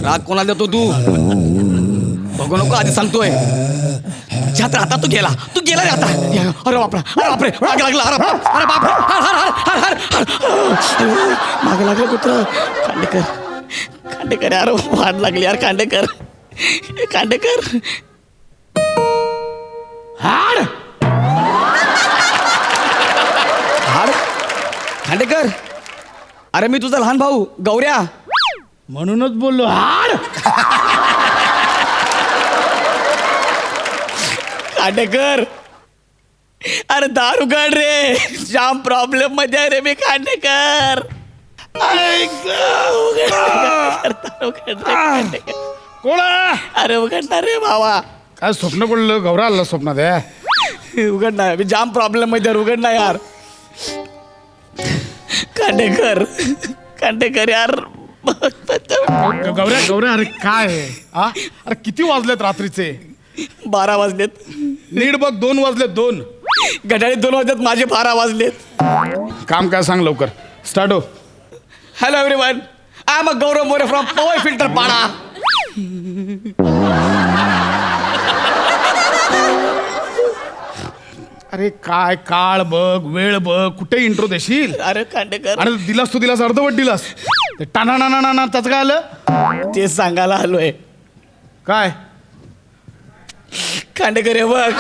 राग कोणाला देतो तू? बघू नको आधी सांगतोय. आता तू गेला रे आता. अरे बापरे मागे लागला. अरे बापरे मागे लागलं कुठं? खांडेकर यार वाट लागली यार. खांडेकर हाड खांडेकर. अरे मी तुझा लहान भाऊ गौऱ्या. म्हणूनच बोललो हाड. खांडेकर अरे दारू काढ रे. जाम प्रॉब्लेम मध्ये आहे रे मी. खांडेकर कोण? अरे उघडणार रे भावा. काय स्वप्न पडलं? गौरा आला स्वप्नात आहे. उघडणार मी. जाम प्रॉब्लेम मध्ये उघडणार यार. खांडेकर यार. गौऱ्या अरे काय अरे किती वाजलेत रात्रीचे? 12 वाजलेत. नीट बघ 2 वाजलेत. 2 घड्याळी 2 वाजलेत. माझे 12 वाजलेत. काम काय सांग लवकर. स्टार्ट हो. Hello everyone. I am Gaurav More from Powai Filter Pada. अरे काय काळ बघ, वेळ बघ, कुठे इंट्रो देशील? अरे खांडेकर. अरे दिलास तू दिलास अर्धवट दिलास. ते टाना त्याचं काय आलं? ते सांगायला आलोय. काय खांडेकर हे बघ.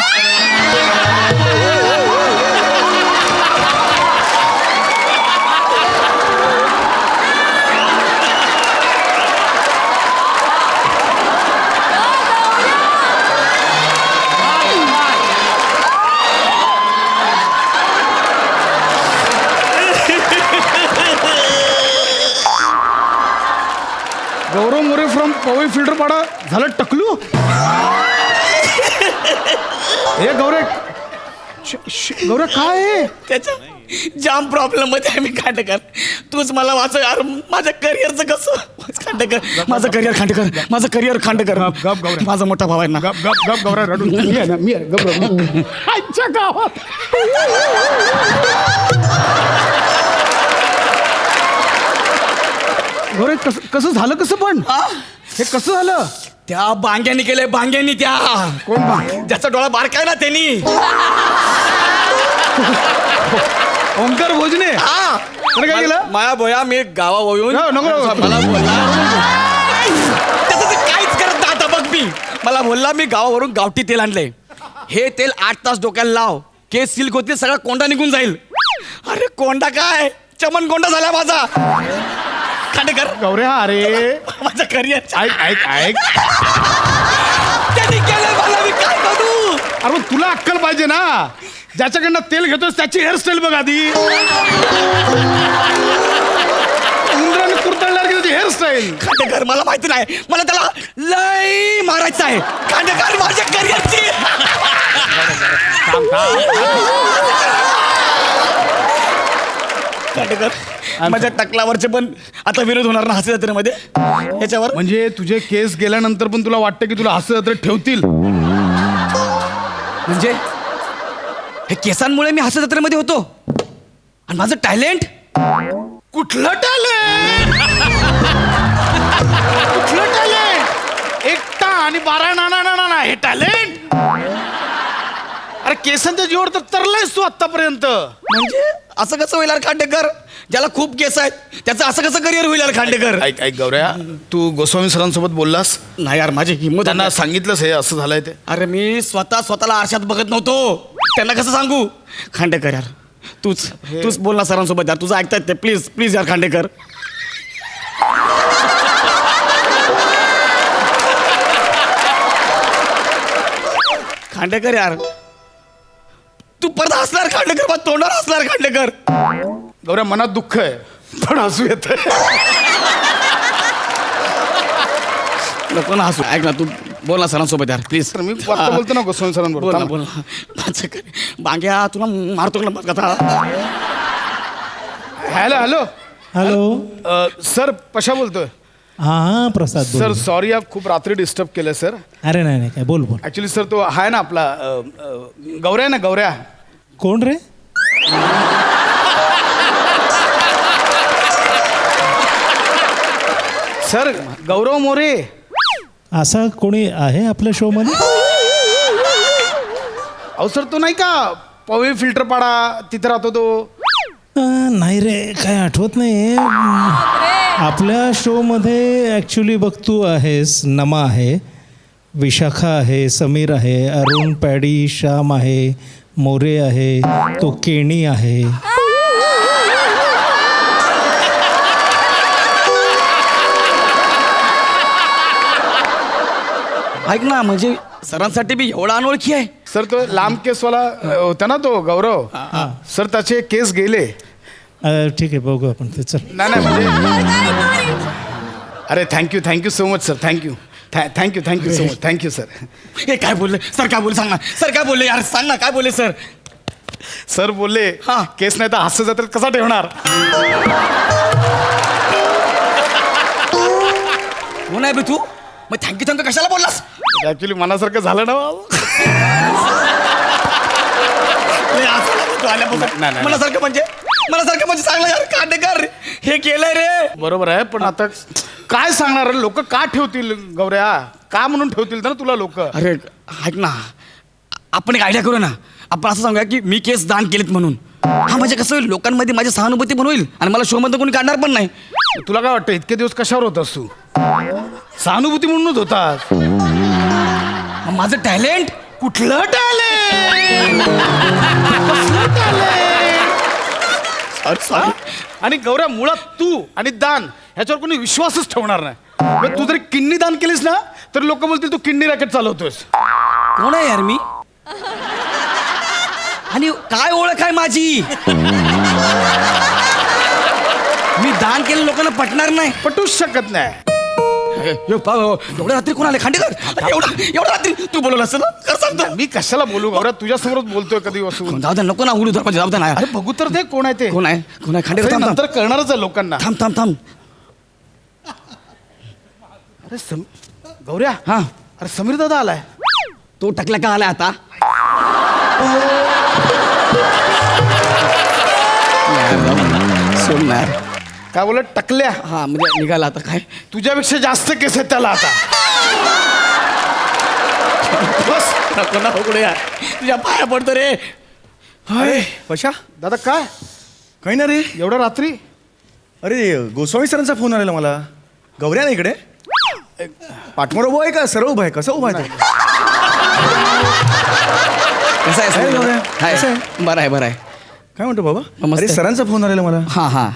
गौरव मोरे फ्रॉम पवई फिल्टर पाडा झालं टकलू. हे गौरे काय आहे? त्याच्या जाम प्रॉब्लेम मध्ये आहे मी. खांडेकर तूच मला वाचव यार. माझ्या करिअरचं कसं? खांडेकर माझं करिअर. खांडेकर गप गौरे. माझा मोठा भाव आहे ना. गप गौरा रडू. मी गप आजच्या गावात गौरे कसं झालं? कसं पण हे कसं झालं? त्या बांग्यानी केलंय. बांग्यानी. त्या कोण बांग? ज्याचा डोळा बारकाय ना त्यांनी. ओंकार भोजने. काय केलं? माया बोया मी गावा येऊन मला बोलला. त्याचं ते काहीच करत नाही आता बघ मी. मला बोलला मी गावावरून गावठी तेल आणलंय. हे तेल 8 तास डोक्याला लाव. केस सिल्क होतील. सगळा कोंडा निघून जाईल. अरे कोंडा काय? चमन कोंडा झाला माझा. खांडेकर गौऱ्या अरे माझं करिअर. ऐक त्यांनी केलंय मला. मी काय करू? अरे मग तुला अक्कल पाहिजे ना. ज्याच्याकडनं तेल घेतोस त्याची हेअरस्टाईल बघ आधी. इंद्राने कुरतळणार की त्याची हेअरस्टाईल. खांडेकर मला माहिती नाही. मला त्याला लय मारायचं आहे. खांडेकर माझ्या करिअरची. खांडेकर माझ्या टकलावरचे पण आता विरोध होणार ना हास्य जत्रेमध्ये याच्यावर. म्हणजे तुझे केस गेल्यानंतर पण तुला वाटतं की तुला हास्य जत्रेत ठेवतील? म्हणजे हे केसांमुळे मी हास्य जत्रेमध्ये होतो आणि माझं टॅलेंट. कुठलं टॅलेंट? कुठलं टॅलेंट? 1 आणि 12 ना हे टॅलेंट? अरे केसांच्या जीवावर तर तरलायस तू आतापर्यंत. म्हणजे असं कसं होईल यार खांडेकर? ज्याला खूप केस आहेत त्याचं असं कसं करिअर होईल यार खांडेकर? ऐक गौऱ्या, तू गोस्वामी सरांसोबत बोललास? नाही यार माझी हिंमत. त्यांना सांगितलंस हे असं झालंय ते? अरे मी स्वतःला आरशात बघत नव्हतो. त्यांना कसं सांगू? खांडेकर यार तूच बोल ना सरांसोबत यार. तुझं ऐकतायत ते. प्लीज यार खांडेकर. खांडेकर यार तू परत हसणार खांडेकर. मग तोंडावर हसणार खांडेकर. गौऱ्या मनात दुःख आहे पण हसू येत. नको ना हसू. ऐक ना तू बोल ना सरांसोबत यार प्लीज. मी बोलतो ना गोस्वामी सरांबरोबर. बोल बांग्या तुला मारतो ना कथा. हॅलो हॅलो सर पशा बोलतोय. हां प्रसाद बोल. सर सॉरी खूप रात्री डिस्टर्ब केलं सर. अरे नाही काय बोल. ऍक्च्युली सर तो आहे ना आपला गौऱ्या ना. गौऱ्या कोण रे? सर गौरव मोरे. असा कोणी आहे आपल्या शो मध्ये? अहो सर तो नाही का पवे फिल्टर पाडा तिथे राहतो तो. नाही रे, काय आठवत नाही. आपल्या शो मध्ये ऍक्च्युली बघ, तू आहेस, नमा आहे, विशाखा आहे, समीर आहे, अरुण, पॅडी, श्याम आहे, मोरे आहे, तो केणी आहे. ऐक ना, म्हणजे सरांसाठी बी एवढा अनोळखी आहे. सर तो लांब केसवाला होता ना तो गौरव. सर त्याचे केस गेले. ठीक आहे, बघू आपण ते. चल. नाही नाही म्हणजे अरे thank you so much sir. Thank you so much. Thank you sir. हे काय बोलले सर? काय बोलले सांग ना सर, काय बोलले यार? सांग ना काय बोलले सर? सर बोलले हा. केस नाही तर हास्य जत्रेत कसा ठेवणार. कोण आहे बे तू? मग थँक्यू कशाला बोललास? ऍक्च्युली मनासारखं झालं ना लय हसायला लागला तू आल्यापासून. नाही. मनासारखं म्हणजे चांगलं यार. कांडेकर हे केलंय रे. बरोबर आहे, पण आता काय सांगणार लोक का ठेवतील गौऱ्या? का म्हणून ठेवतील ना तुला लोक? अरे ऐक ना, आपण एक आयडिया करू ना. आपण असं सांगूया की मी केस दान केलेत म्हणून. हा म्हणजे कसं होईल, लोकांमध्ये माझी सहानुभूती पण होईल आणि मला शो मध्ये कोणी काढणार पण नाही. तुला काय वाटतं इतके दिवस कशावर होतास तू? सहानुभूती म्हणूनच होतास. मग माझं टॅलेंट कुठलं टॅलेंट? आणि गौऱ्या मुळात तू आणि दान ह्याच्यावर कोणी विश्वासच ठेवणार नाही. मग तू जरी किडनी दान केलीस ना तर लोक बोलतील तू किडनी रॅकेट चालवतोस. कोण आहे यार मी? आणि काय ओळख आहे माझी? मी दान केलं लोकांना पटणार नाही. पटूच शकत नाही. एवढ्या रात्री कोण आले? खांडेकर एवढ्या रात्री तू बोलवलं असं ना? कर सांगतो. मी कशाला बोलू गौऱ्या? तुझ्या समोरच बोलतोय कधी बसून. जाऊ दे, नको ना उडू तर. जाऊ दे ना. अरे बघू तर दे कोण आहे ते. कोण आहे? खांडेकर अरे थांब नंतर कळणारच आहे लोकांना. थांब. अरे गौऱ्या. हा, अरे समीर दादा आलाय. तो टकला का आलाय आता? सोड ना. काय बोलत टकल्या? हा म्हणजे निघाला आता. काय तुझ्यापेक्षा जास्त केस आहेत त्याला आता. बस नको ना उघडे यार, तुझ्या पाया पडतो रे. हाय कशा? दादा काय काही ना रे. एवढ्या रात्री? अरे गोस्वामी सरांचा फोन आलेला मला. गौऱ्या ना इकडे. पाठमोर उभा आहे का सरळ उभा आहे? कसं उभा आहे? कसं आहे आहे गौऱ्या? हाय. कसं आहे? बरं आहे. काय म्हणतो बाबा? मस्त अरे आहे. सरांचा फोन आलेला मला. हा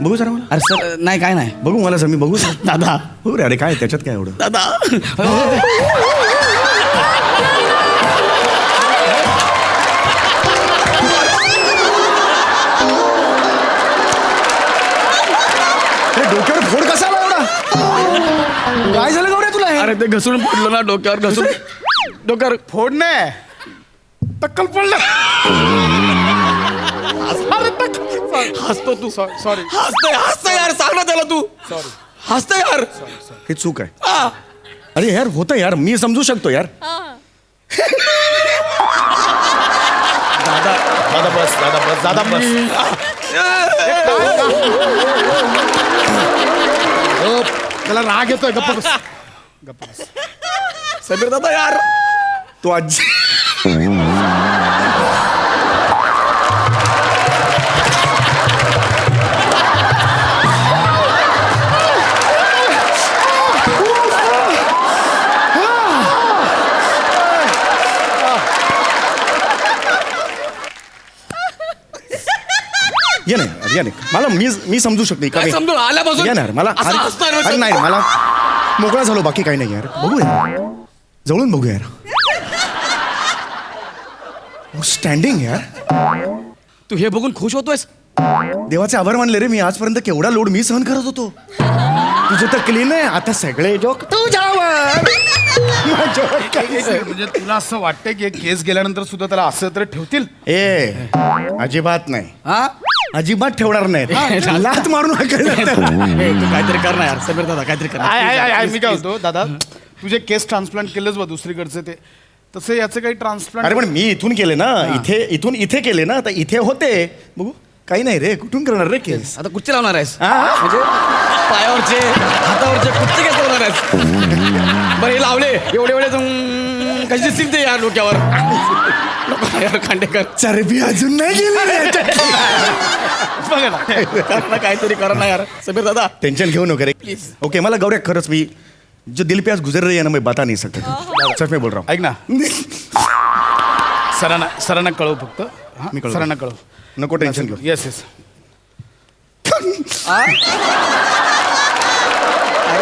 बघू जरा मला. अरे सर नाही, काय नाही बघू मला सर. मी बघू सर. दादा. हो रे. अरे काय त्याच्यात काय एवढं? दादा. अरे डोक्यावर फोड कसा आला एवढा? काय झालं गौऱ्या तुला हे? अरे ते घसरून पडलो ना डोक्यावर. डोक्यावर फोड नाही टक्कल पडलं. हसतो तू. सॉरी. हसतोय यार. सांग ना त्याला तू. सॉरी. हसतोय यार. हे चूक आहे. हा. अरे यार होतं यार. मी समजू शकतो यार. दादा बस. त्याला राग येतोय. गप्प बस. समीर दादा यार. तो आजी. ये नाही मला मी समजू शकते. काय समजून आल्यापासून या ना यार. मला असं हसतोय रे. अरे नाही मला मोकळा झालो. बाकी काही नाही यार. बघू यार. जवळून बघू यार. स्टँडिंग यार. तू हे बघून खुश होतोयस? देवाचे आभार मानले रे. मी आजपर्यंत केवढा लोड मी सहन करत होतो. तुझं तर क्लीन आहे. आता सगळे जोक तुझ्यावर. म्हणजे तुला असं वाटतंय की केस गेल्यानंतर सुद्धा त्याला असं तर ठेवतील? ए अजिबात नाही. हा. अजिबात ठेवणार नाही. लात मारून हाकललं तर. तू काहीतरी कर ना यार. समीर दादा काहीतरी कर. मी काय होतो दादा, तुझे केस ट्रान्सप्लांट केलेच बा दुसरीकडचे ते, तसे याचे काही अरे ट्रान्सप्लांट? पण मी इथून केले ना. इथून इथे केले ना. तर इथे होते. बघू. काही नाही रे. कुठून करणार रे केस? आता कुठचे लावणार आहेस? हा? म्हणजे पायावरचे, हातावरचे कुठचे केस लावणार आहेस? बरं हे लावले एवढे एवढे कशी दिसतील ते यार डोक्यावर. नको ना यार खांडेकर. चरबी अजून नाही गेली. बघा ना करा ना, काहीतरी करा ना यार. समीर दादा टेंशन घेऊ नको रे. Please. ओके मला गौऱ्या खरंच मी जो दिल पे आज गुजर रही है ना मैं बता नहीं सकता. सच में बोल रहा ऐक ना सरांना कळव फक्त. मी कळवतो. सरांना कळव. हूँ. नको टेन्शन घेऊ. Yes yes.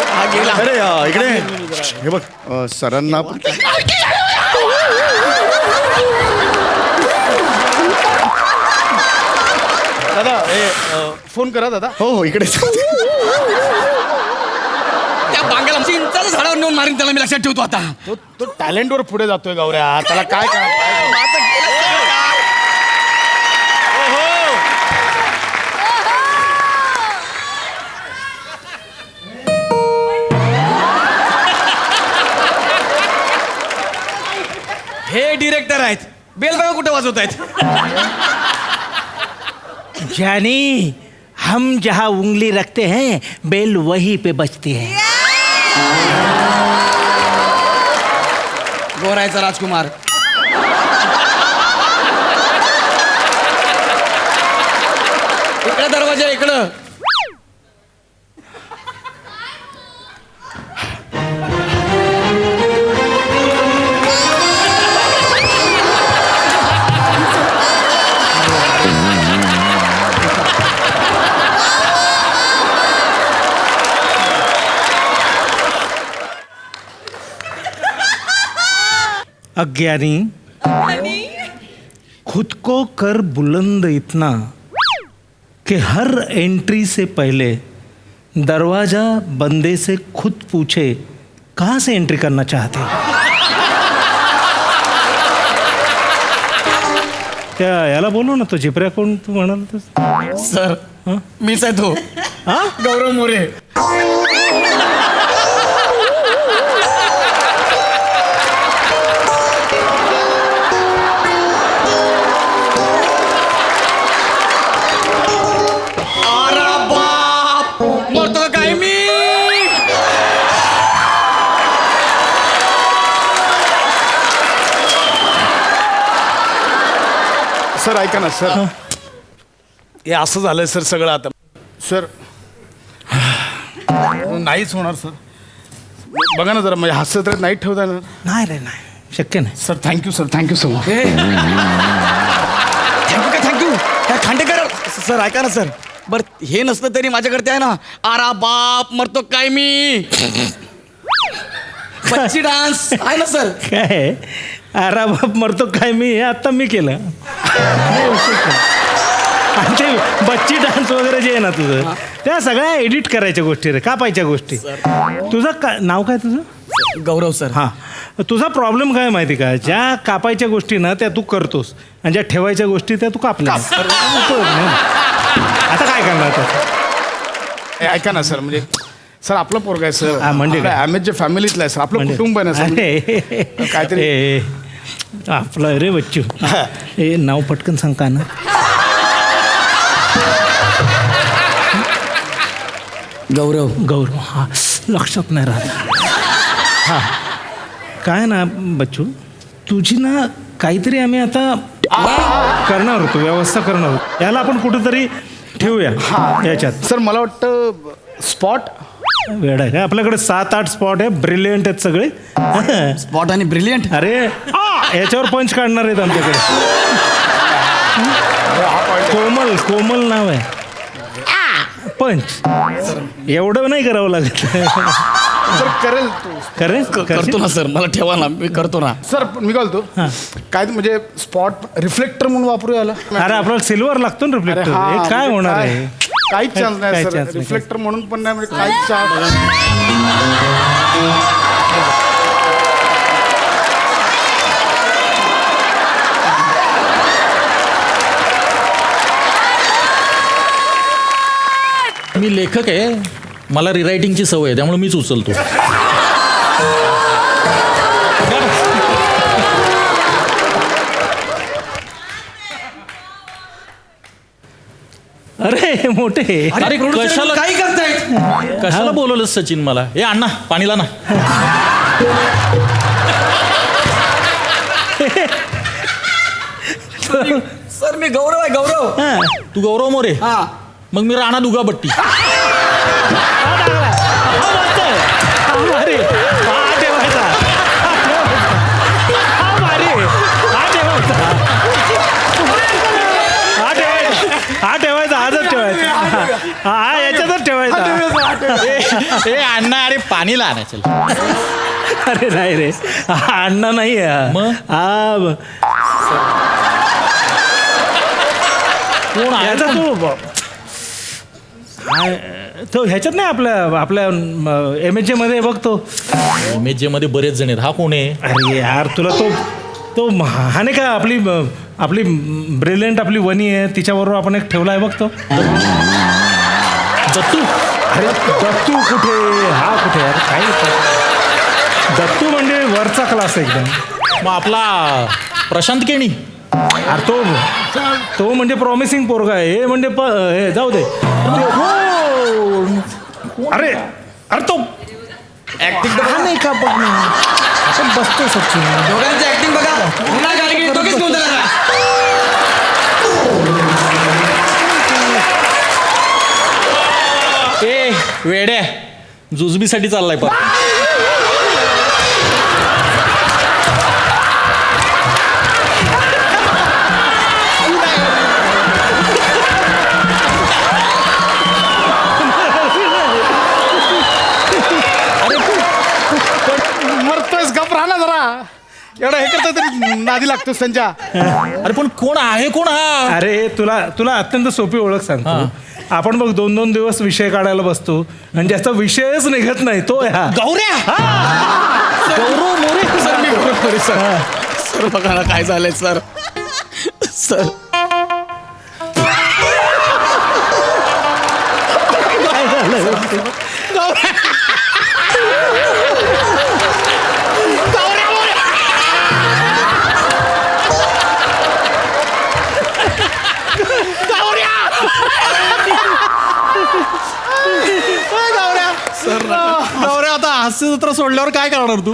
हा गेला. अरे इकडे हे बघ सरांना दादा फोन करा दादा. हो इकडे त्या बांगाला चिंचाचं झाडावर नेऊन मारीन त्याला मी लक्षात ठेवतो आता. तो टॅलेंटवर पुढे जातोय गौऱ्या. त्याला काय काय आता गेलं सगळं काय? हे डिरेक्टर आहेत. बेल बघा कुठे वाजवत आहेत. जानी हम जहाँ उंगली रखते हैं बेल वहीं पे बजती है. गोरायचा राजकुमार. इकडं दरवाजा इकडं. अज्ञानी खुद को कर बुलंद इतना कि हर एंट्री से पहले दरवाजा बंदे से खुद पूछे कहाँ से एंट्री करना चाहते हो. त्या याला बोलू ना तो जिपऱ्या कोण तू म्हणाल तर. सर मीच आहे तो. हा गौरव मोरे. मरतो काय मी. सर ऐका ना सर. हे असं झालंय सर सगळं आता. सर नाहीच होणार सर. बघा ना जरा म्हणजे हास्य तर नाही ठेवता येणार. नाही रे नाही शक्य नाही. Sir thank you sir. Thank you so much. Thank you काय खांडेकर. सर ऐका ना सर. बरं हे नसलं तरी माझ्याकडे आहे ना आरा बाप मरतो काय मी. बच्ची डान्स आहे ना सर. काय अरे बाप मरतो काय मी हे आत्ता मी केलं. आणि ते बच्ची डान्स वगैरे जे आहे ना तुझं त्या सगळ्या एडिट करायच्या गोष्टी रे कापायच्या गोष्टी. तुझं का नाव काय तुझं. गौरव सर. हां तुझा प्रॉब्लेम काय माहिती का ज्या कापायच्या गोष्टी ना त्या तू करतोस आणि ज्या ठेवायच्या गोष्टी त्या तू कापल्या. आता काय करणार आता. ऐका ना सर म्हणजे सर आपलं पोरग आहे सर. हा, म्हणजे काय? आम्ही फॅमिलीतलं आहे सर. आपलं कुटुंब आहे ना सर. अरे काहीतरी ए, आपलं रे बच्चू हे नाव पटकन सांग का ना. गौरव. गौरव हा लक्षात नाही राहत. हा काय ना बच्चू तुझी ना काहीतरी आम्ही आता करणार होतो व्यवस्था करणार होतो. याला आपण कुठेतरी ठेवूया याच्यात. सर मला वाटतं स्पॉट वेळ आहे का आपल्याकडे 7-8 स्पॉट आहे ब्रिलियंट आहेत सगळे. स्पॉट आणि ब्रिलियंट. अरे याच्यावर पंच काढणार आहेत आमच्याकडे. कोमल कोमल नाव आहे पंच. एवढं नाही करावं लागत. सर करेल तू. करेल करतो ना सर. मला ठेवा ना मी करतो ना. सर मी काय बोलतो काय ते म्हणजे स्पॉट रिफ्लेक्टर म्हणून वापरू याला. अरे आपल्याला सिल्वर लागतो ना अरे रिफ्लेक्टर. हा, हे काय म्हणजे होणार आहे. काहीच चान्स नाही काहीच सर. chance नाही. रिफ्लेक्टर म्हणून पण नाही म्हणजे काहीच चान्स. मी लेखक आहे मला रिरायटिंगची सवय आहे त्यामुळे मीच उचलतो. अरे मोठे अरे कशाला काय करतायत? कशाला बोलवलं सचिन मला? ए अण्णा पाणीला ना. सर मी गौरव आहे, गौरव. हा. तू गौरव मोरे. हा. मग मी राणा दुगाबट्टी. अरे हा ठेवायचा, हा भारी, हा ठेवायचा, हा ठेवायचा, हा ठेवायचा, आजच ठेवायचा, हा याच्यातच ठेवायचा. ए अण्णा अरे पाणीला आणा चल. अरे नाही रे, हा अण्णा नाही आहे. मग? हा कोण आहे? याचा तो ह्याच्यात नाही आपल्या MHA मध्ये बघतो. MHA मध्ये बरेच जण आहेत. हा कोण आहे? अरे यार तुला तो हा नाही का आपली ब्रिलियंट आपली वनी आहे तिच्याबरोबर आपण एक ठेवला आहे बघतो. दत्तू. अरे दत्तू कुठे, हा कुठे यार काय दत्तू म्हणजे वरचा क्लास एकदम. मग आपला प्रशांत केणी. अरे तो म्हणजे प्रॉमिसिंग पोरगा आहे. हे म्हणजे हे जाऊ दे. अरे अरे तो ऍक्टिंग हा नाही का बघ ना, आपण बसतो सचिन. दोघांची ऍक्टिंग बघा. पुन्हा गाडी दोघीच घेऊन चला. ए वेड्या जुजबीसाठी चाललाय पण. मरतोयस, गप राहा ना जरा. एवढं हे करता तरी नादी लागतोस त्यांच्या. अरे पण कोण आहे? कोण हा? अरे तुला अत्यंत सोपी ओळख सांगतो. आपण बघ 2-2 दिवस विषय काढायला बसतो आणि ज्याचा विषयच निघत नाही तो ह्या गौऱ्या. गौरव मोरे. सर मी गौरव सर. सर बघा ना काय झालंय सर. सर काय झालं? गौऱ्या आता हास्य जत्रा सोडल्यावर काय करणार तू?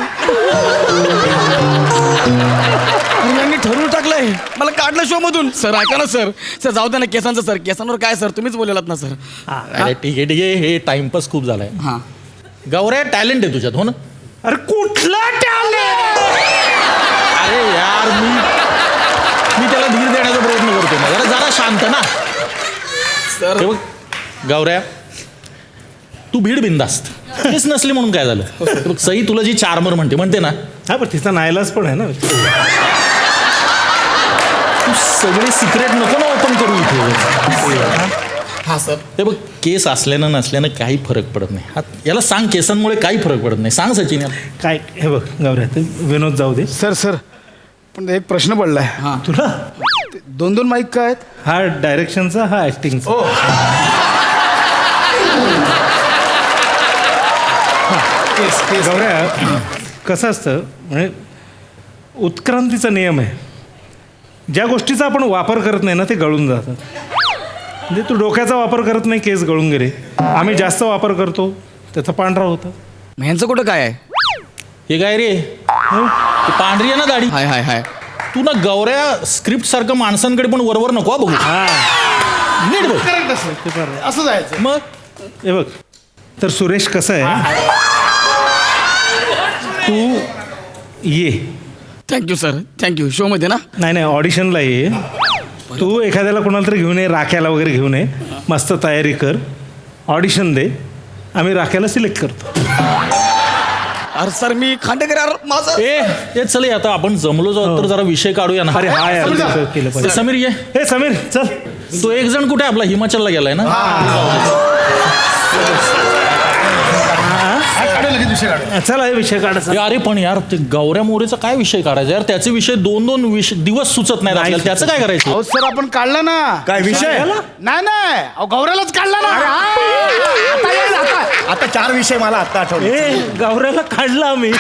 यांनी ठरवून टाकलंय मला काढलं शो मधून. सर ऐका ना सर. सर जाऊ दे ना केसांचं. सर केसांवर काय सर तुम्हीच बोललात ना सर. अरे ठीक आहे हे टाइमपास खूप झालाय. हा गौऱ्या टॅलेंट आहे तुझ्यात हो ना? अरे कुठला टॅलेंट? अरे यार मी त्याला धीर देण्याचा प्रयत्न करतो ना. जरा शांत ना. सर हे बघ गौऱ्या तू भीड बिंदास्त. तेच नसले म्हणून काय झालं? हे बघ सई तुला जी चार्मर म्हणते ना. हा पण तिचा नाईलाज पण आहे ना. तू सगळे सिक्रेट नको ना ओपन करू इथे. हा सर. हे बघ केस असल्यानं नसल्यानं काही फरक पडत नाही. याला सांग केसांमुळे काही फरक पडत नाही. सांग सचिन याला. काय हे बघ गौऱ्या ते विनोद जाऊ दे. सर पण एक प्रश्न पडलाय. हा तुला 2 माईक काय आहेत? हा डायरेक्शनचा हा ऍक्टिंगचा. गौऱ्या कसं असतं म्हणजे उत्क्रांतीचा नियम आहे. ज्या गोष्टीचा आपण वापर करत नाही ना ते गळून जातात. म्हणजे तू डोक्याचा वापर करत नाही केस गळून गेले. आम्ही जास्त वापर करतो त्याचा पांढरा होता. मग ह्यांचं कुठं काय आहे? हे काय रे ती पांढरी आहे ना दाढी. हाय हाय हाय. तू ना गौऱ्या स्क्रिप्ट सारखं माणसांकडे पण वरवर नको हा बघू. नीट बघ. करेक्ट असं असं जायचं. मग हे बघ तर सुरेश कसं आहे तू ये. Thank you sir thank you. शो मध्ये ना. नाही ऑडिशनला ये. तू एखाद्याला कोणाला तरी घेऊन ये, राख्याला वगैरे घेऊन ये. मस्त तयारी कर, ऑडिशन दे. आम्ही राख्याला सिलेक्ट करतो. अरे सर मी खांडेकर यार माझं. ए चल आता आपण जमलो जाऊ तर जरा विषय काढूया ना. अरे हा यार समजा. तसं केलं ए, पाहिजे. समीर ये. हे समीर चल. तो एक जण कुठे आपला हिमाचलला गेलाय ना. लगेच विषय काढू. चला हे विषय काढायचा. अरे पण यार ते गौऱ्या मोरेचा काय विषय काढायचा यार? त्याचे विषय 2-2 दिवस सुचत नाहीत आपल्याला. त्याचं काय करायचं? अहो सर आपण काढला ना. काय विषय? नाही अहो गौऱ्यालाच काढला ना. आता येईल आता 4 विषय मला आता आठवले. ए गौऱ्याला काढला आम्ही.